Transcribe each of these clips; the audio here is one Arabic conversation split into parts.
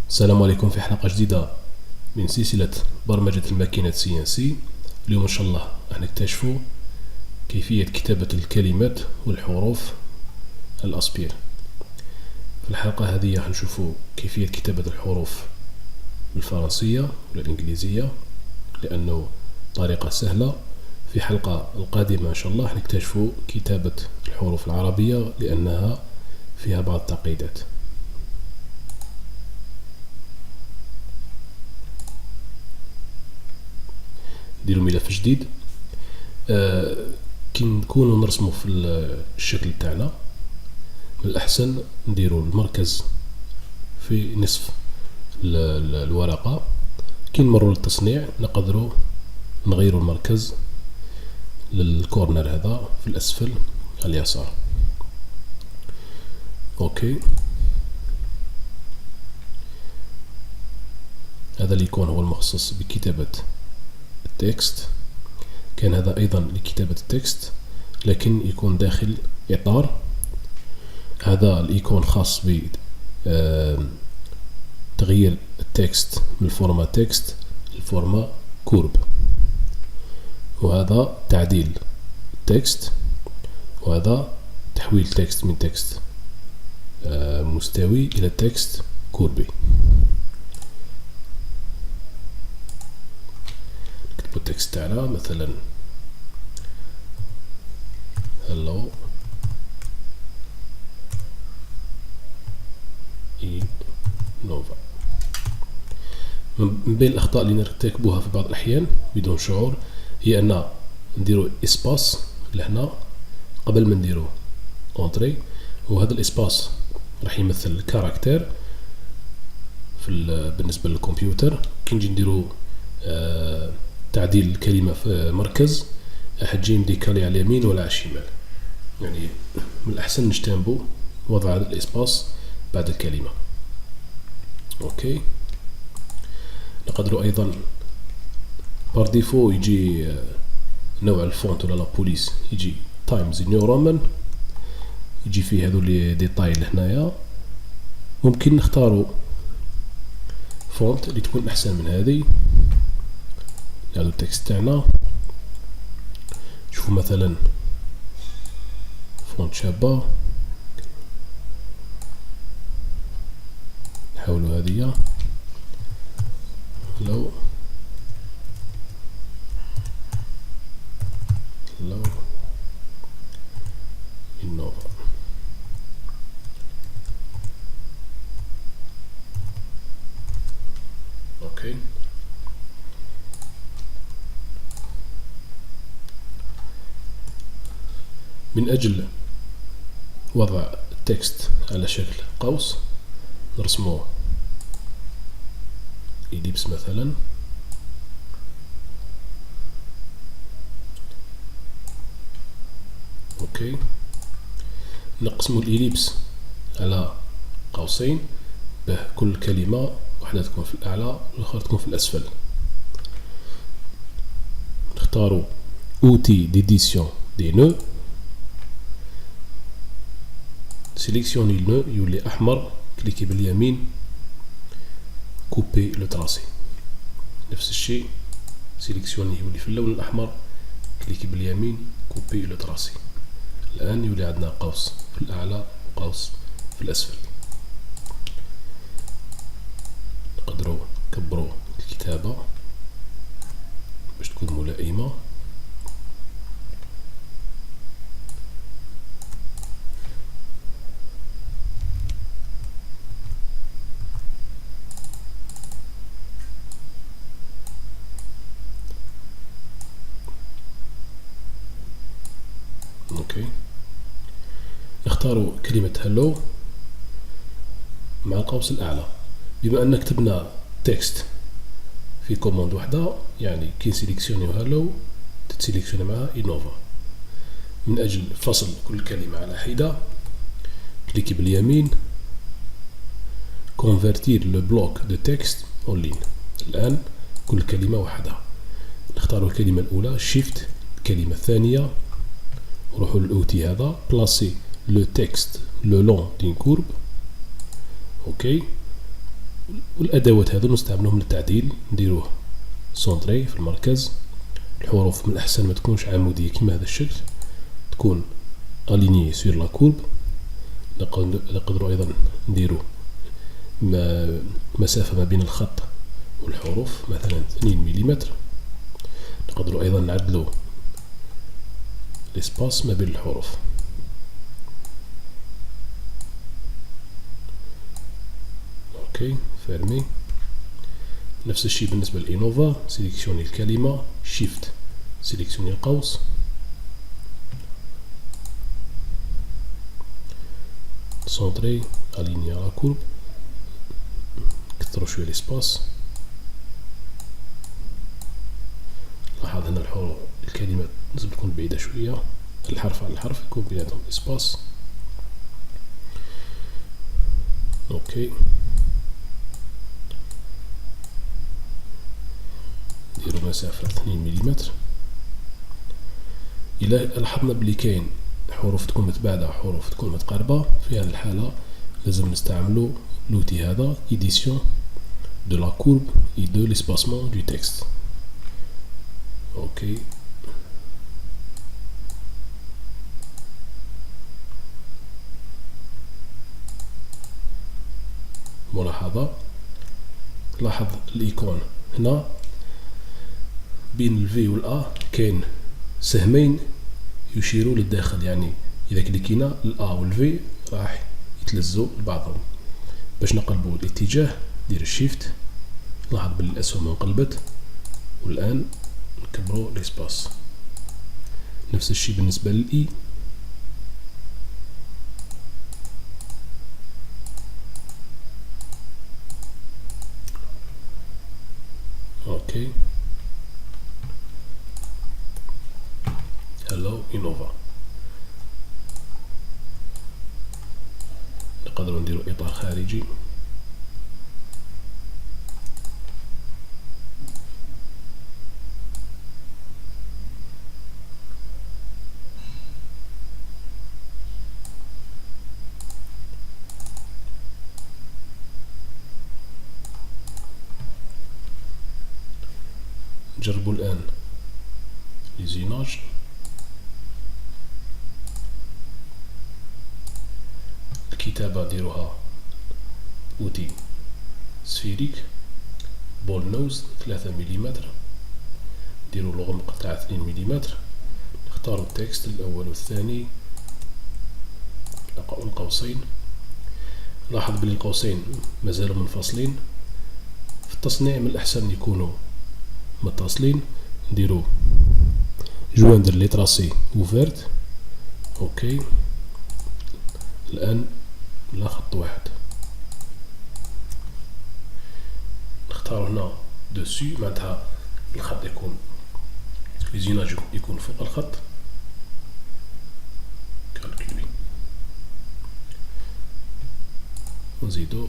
السلام عليكم في حلقة جديدة من سلسلة برمجة الماكينات CNC. اليوم إن شاء الله راح نكتشفوا كيفية كتابة الكلمات والحروف الأسبير. في الحلقة هذه راح نشوفوا كيفية كتابة الحروف بالفرنسية ولا الإنجليزية لأنه طريقة سهلة. في الحلقة القادمة إن شاء الله راح نكتشفوا كتابة الحروف العربية لأنها فيها بعض التعقيدات. نديرو ملف جديد. كي نكونوا نرسموا في الشكل تاعنا من الأحسن نديرو المركز في نصف الورقة. كي نمروا للتصنيع نقدروا نغيروا المركز للكورنر هذا في الأسفل على اليسار. اوكي، هذا الإيقون هو المخصص بكتابة التكست. كان هذا أيضا لكتابة التكست لكن يكون داخل إطار. هذا الإيقون خاص بتغيير التكست من الفورما تكست للفورما كورب، وهذا تعديل التكست، وهذا تحويل تكست من تكست مستوي إلى تكست كوربي. نكتبو التكست تاعنا مثلا hello نوفا. من بين الأخطاء اللي نرتكبوها في بعض الأحيان بدون شعور هي أن نديرو إسباس لهنا قبل ما نديرو أونتري، وهذا الإسباس راح يمثل الكاركتير بالنسبة للكمبيوتر. كي نجي نديرو تعديل الكلمة في مركز حتجي مديكالي على اليمين ولا على الشمال، يعني من الأحسن نجتنبو وضع هذا الإسباس بعد الكلمة. اوكي، نقدروا أيضا بار ديفو يجي نوع الفونت ولا لابوليس يجي تايمز نيو رومان، يجي فيه هذو لي ديتاي لهنايا. ممكن نختاروا فونت اللي تكون أحسن من هذه. هذا التكست تاعنا شوفوا مثلا فونت شابة، نحاولوا هذه لو إنوفا. اوكي، من أجل وضع التكست على شكل قوس نرسمه إليبس مثلا. اوكي، نقسم الإليبس على قوسين به كل كلمة واحدة تكون في الأعلى والأخرى تكون في الأسفل. نختاروا اوتي ديديسيون دي نو، سيليكسيوني النو يولي أحمر، كليكي باليمين كوبي لو تراسي. نفس الشيء سيليكسيوني يولي في اللون الأحمر، كليكي باليمين كوبي لو تراسي. الآن يولي عندنا قوس في الأعلى وقوس في الأسفل. نقدروا نكبروا الكتابة باش تكون ملائمة. اوكي، نختاروا كلمة هلو مع القوس الأعلى. بما أن كتبنا تكست في كوموند واحدة يعني كي نسيليكسيونيو هلو تتسيليكسيوني معها إنوفا. من أجل فصل كل كلمة على حدة كليكي باليمين convertir le bloc de texte en ligne. الآن كل كلمة وحدها. نختار الكلمة الأولى shift، الكلمة الثانية نروحوا للأوتي هذا placer le texte le long d'une courbe. اوكي، والأدوات هذو نستعملهم للتعديل، نديروه سونتري في المركز. الحروف من الأحسن ما تكونش عمودية كما هذا الشكل، تكون أليني سور لا كورب. نقدروا أيضا نديرو مسافة ما بين الخط والحروف مثلا 2 ملم. نقدروا أيضا نعدلوا الاسباس ما بين الحروف. اوكي فيرمي. نفس الشيء بالنسبة لإنوفا، سيليكسيوني الكلمة، شيفت سيليكسيوني القوس، سونتري أليني على كورب، كثروا شوية الاسباس. لاحظ هنا الحروف الكلمات لازم تكون بعيدة شوية، الحرف على الحرف يكون بيناتهم اسباس. اوكي نديرو مسافة 2 ملم. إلا لاحظنا بلي كاين حروف تكون متباعدة وحروف تكون متقاربة، في هذه الحالة لازم نستعملو لوتي هذا إديسيون de la courbe et de l'espacement du texte. اوكي ملاحظة، لاحظ الإيقون هنا بين الفي والأ كاين سهمين يشيروا للداخل، يعني إذا كليكينا الأ والفي راح يتلزوا لبعضهم. باش نقلبوا الاتجاه دير الشيفت، لاحظ بلي الأسهم انقلبت، والآن نكبروا الاسباس. نفس الشيء بالنسبة للإي. اوكي هلو إنوفا. نقدروا نديروا إطار خارجي، نجربوا الآن ليزيناج. الكتابة ديروها أوتي سفيريك، بول نوز 3 ملم، ديروا الغمق تاع 2 ملم، نختاروا التكست الأول والثاني، القوسين. لاحظ بلي القوسين مازالوا منفصلين، في التصنيع من الأحسن يكونوا متصلين. نديرو جواندر لي تراسي اوفيرت. اوكي الآن لا خط واحد، نختار هنا دوسي، معناتها الخط يكون ليزيناج يكون فوق الخط. كالكولي ونزيدو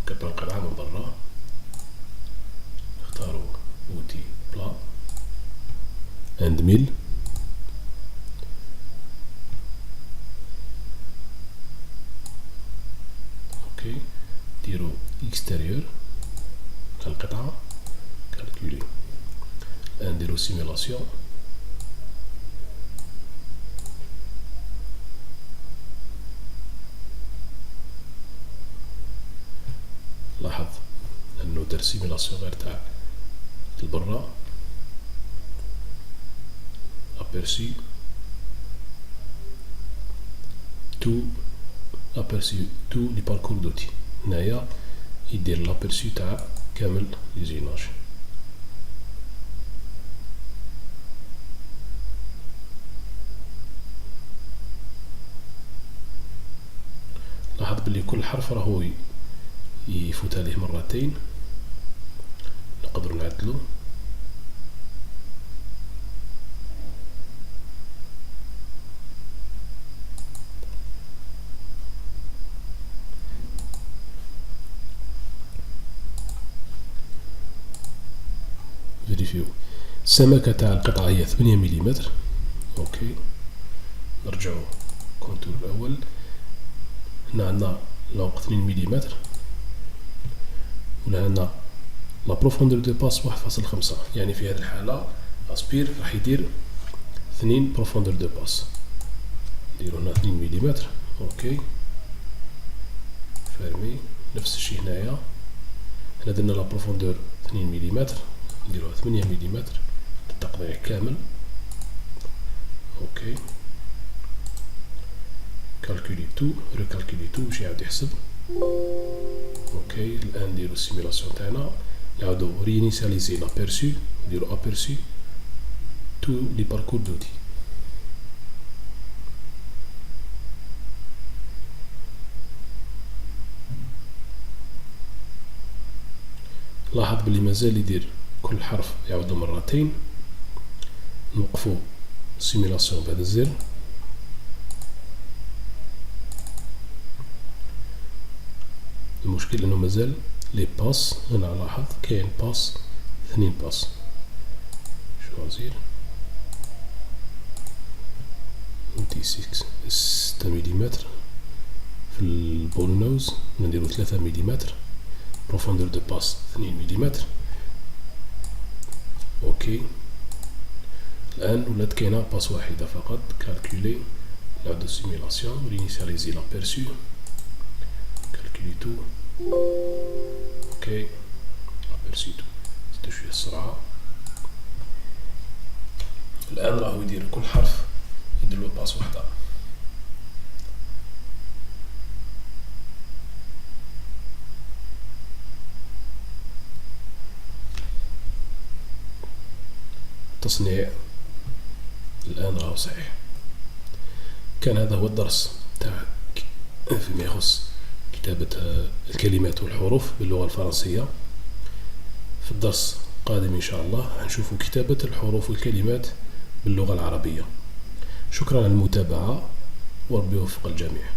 كبر القطعة من برا، نختارو اوتي بلا اند ميل. اوكي ديرو اكستيريور كالقطعة، كالكولي. الآن نديرو سيميلاسيون. لاحظ انه دار سيميلاسيون غير تاع البرا. ابيرسي تو ابيرسي تو لي باركور دوتي، هنايا يدير لابيرسي تاع كامل ليزيناج. لاحظ بلي كل حرف راهو يفوت عليه مرتين، نقدروا نعدلو. فيريفيو السمكة تاع القطعة هي 8 ملم. اوكي نرجعوا كونتور الأول، هنا عندنا العمق 2 ملم، ولهنا لا بروفوندور دو باس 1.5. يعني في هذه الحالة اسبير راح يدير 2 بروفوندور دو باس. نديرو هنا 2 مليمتر. اوكي فيرمي. نفس الشيء هنايا، هنا درنا لا بروفوندور 2 مليمتر، نديروها 8 مليمتر للتقطيع كامل. اوكي كالكولي تو، ريكالكولي تو باش يعاود يحسب. اوكي الان نديرو السيميلاسيون تاعنا، نعاودو رينيسياليزي لابيرسو، نديرو ابيرسو تو لي باركور دوتي. لاحظ بلي مازال يدير كل حرف يعاودو مرتين. نوقفو السيميلاسيون بهذا الزر. المشكل انه مازال لي باس، انا لاحظ كاين باس 2 باس. شوازير 6 مليمتر في البول نوز، نديرو 3 مليمتر. بروفوندور دو باس 2 مليمتر. اوكي الان ولات كاينه باس واحده فقط. كالكولي، نعاودو سيميلاسيون، رينيسياليزي لابيرسو، كالكولي تو. اوكي ابيرسو تو، زيدو شويه السرعه. الان راهو يدير كل حرف يديرلو باس وحده. التصنيع الآن راهو صحيح. كان هذا هو الدرس تاع فيما يخص كتابة الكلمات والحروف باللغة الفرنسية. في الدرس القادم إن شاء الله هنشوف كتابة الحروف والكلمات باللغة العربية. شكرا على المتابعة وربي يوفق الجميع.